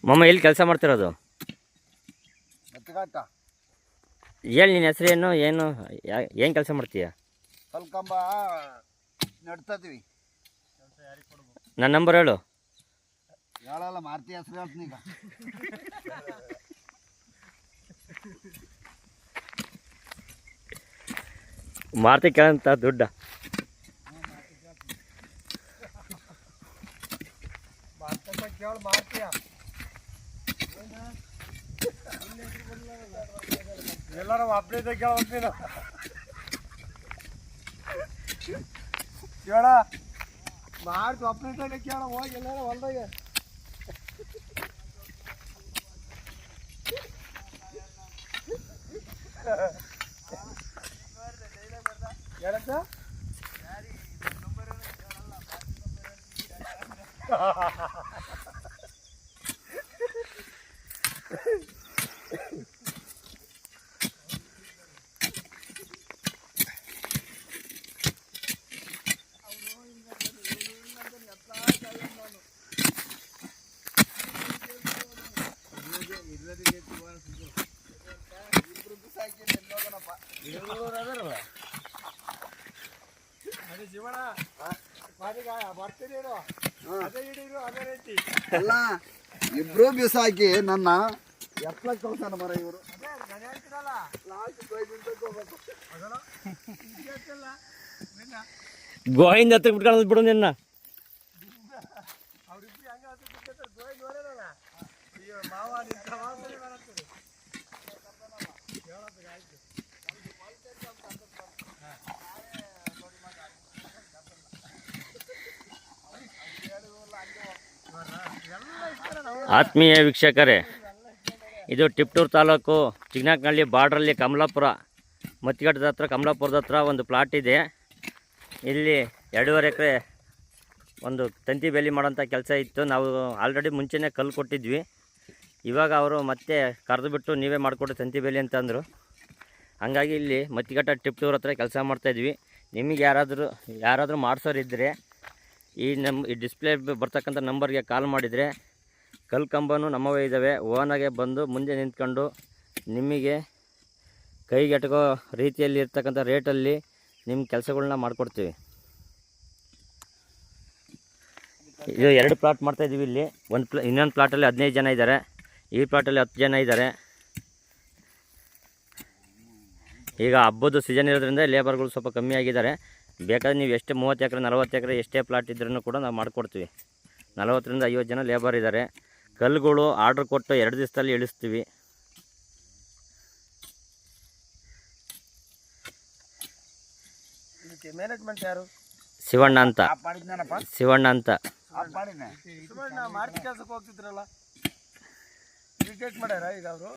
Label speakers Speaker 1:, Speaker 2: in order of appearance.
Speaker 1: ಮಮ್ಮ ಎಲ್ಲಿ ಕೆಲಸ ಮಾಡ್ತಿರೋದು? ಹೇಳಿ ನಿನ್ನ ಹೆಸರೇನು, ಏನು ಕೆಲಸ ಮಾಡ್ತೀಯ?
Speaker 2: ಕಲ್ಕಂಬ ನಡ್ತಿದ್ವಿ.
Speaker 1: ನನ್ನ ನಂಬರ್ ಹೇಳು.
Speaker 2: ಹೇಳಲ್ಲ, ಮಾರ್ತಿ ಹೆಸರು ಹೇಳ್ತೀನಿ ಈಗ.
Speaker 1: ಮಾರ್ತಿ ಕೇಳಂತ ದುಡ್ಡ
Speaker 3: ಎಲ್ಲಾರು ಅಪ್ಡೇಟ್ ಕೇಳ ಕೇಳ ಮಾಡ್ತು ಅಪ್ಡೇಟ್ ಕೇಳ ಹೋಗಿ ಎಲ್ಲಾರು ಹೊಲ್ದಾಗ ಏನಂತ
Speaker 2: ಇಬ್ರು ಬಿಸಾಕಿ ನನ್ನ ಎತ್ತಲ ಕಳ್ಸಾನ ಮರ ಇವರು.
Speaker 1: ಗೋವಿಂದ ಹತ್ರ ಬಿಟ್ಕೊಳ್ಳೋದು ಬಿಡು ನಿನ್ನ. ಆತ್ಮೀಯ ವೀಕ್ಷಕರೇ, ಇದು ತಿಪಟೂರು ತಾಲೂಕು ಚಿಕ್ಕನಾಯಕನಹಳ್ಳಿ ಬಾರ್ಡ್ರಲ್ಲಿ ಕಮಲಾಪುರ ಮತ್ತಿಘಟ್ಟದ ಹತ್ರ, ಕಮಲಾಪುರದ ಹತ್ರ ಒಂದು ಪ್ಲಾಟ್ ಇದೆ. ಇಲ್ಲಿ 2.5 ಎಕರೆ ಒಂದು ತಂತಿ ಬೇಲಿ ಮಾಡೋಂಥ ಕೆಲಸ ಇತ್ತು. ನಾವು ಆಲ್ರೆಡಿ ಮುಂಚೆನೇ ಕಲ್ಲು ಕೊಟ್ಟಿದ್ವಿ. ಇವಾಗ ಅವರು ಮತ್ತೆ ಕರೆದು ಬಿಟ್ಟು ನೀವೇ ಮಾಡಿಕೊಡಿ ತಂತಿ ಬೇಲಿ ಅಂತಂದರು. ಹಾಗಾಗಿ ಇಲ್ಲಿ ಮತ್ತಿಘಟ್ಟ ತಿಪಟೂರು ಹತ್ರ ಕೆಲಸ ಮಾಡ್ತಾಯಿದ್ವಿ. ನಿಮಗೆ ಯಾರಾದರೂ ಮಾಡಿಸೋರಿದ್ದರೆ ಈ ಡಿಸ್ಪ್ಲೇ ಬರ್ತಕ್ಕಂಥ ನಂಬರ್ಗೆ ಕಾಲ್ ಮಾಡಿದರೆ ಕಲ್ಲು ಕಂಬನೂ ನಮ್ಮವೇ ಇದ್ದಾವೆ. ಓನಾಗೆ ಬಂದು ಮುಂದೆ ನಿಂತ್ಕೊಂಡು ನಿಮಗೆ ಕೈಗೆಟಕೋ ರೀತಿಯಲ್ಲಿ ಇರ್ತಕ್ಕಂಥ ರೇಟಲ್ಲಿ ನಿಮ್ಮ ಕೆಲಸಗಳನ್ನ ಮಾಡಿಕೊಡ್ತೀವಿ. ಇದು 2 ಪ್ಲಾಟ್ ಮಾಡ್ತಾಯಿದ್ದೀವಿ. ಇಲ್ಲಿ ಇನ್ನೊಂದು ಪ್ಲಾಟಲ್ಲಿ 15 ಜನ ಇದ್ದಾರೆ, ಈ ಪ್ಲಾಟಲ್ಲಿ 10 ಜನ ಇದ್ದಾರೆ. ಈಗ ಹಬ್ಬದ ಸೀಸನ್ ಇರೋದ್ರಿಂದ ಲೇಬರ್ಗಳು ಸ್ವಲ್ಪ ಕಮ್ಮಿ ಆಗಿದ್ದಾರೆ. ಬೇಕಾದ್ರೆ ನೀವು ಎಷ್ಟೇ 30 ಎಕರೆ 40 ಎಕರೆ ಎಷ್ಟೇ ಪ್ಲಾಟ್ ಇದ್ರೂ ಕೂಡ ನಾವು ಮಾಡಿಕೊಡ್ತೀವಿ. 40ರಿಂದ 50 ಜನ ಲೇಬರ್ ಇದ್ದಾರೆ. ಕಲ್ಲುಗಳು ಆರ್ಡ್ರ್ ಕೊಟ್ಟು 2 ದಿವಸದಲ್ಲಿ ಇಳಿಸ್ತೀವಿ.
Speaker 3: ಮ್ಯಾನೇಜ್ಮೆಂಟ್ ಯಾರು?
Speaker 1: ಶಿವಣ್ಣ ಅಂತ. ಶಿವಣ್ಣ ಅಂತ
Speaker 3: ಮಾಡ್ತಿ ಕೆಲಸಕ್ಕೆ ಹೋಗ್ತಿದ್ರಲ್ಲ, ಕ್ರಿಕೆಟ್ ಮಾಡ್ಯಾರ ಈಗ ಅವರು.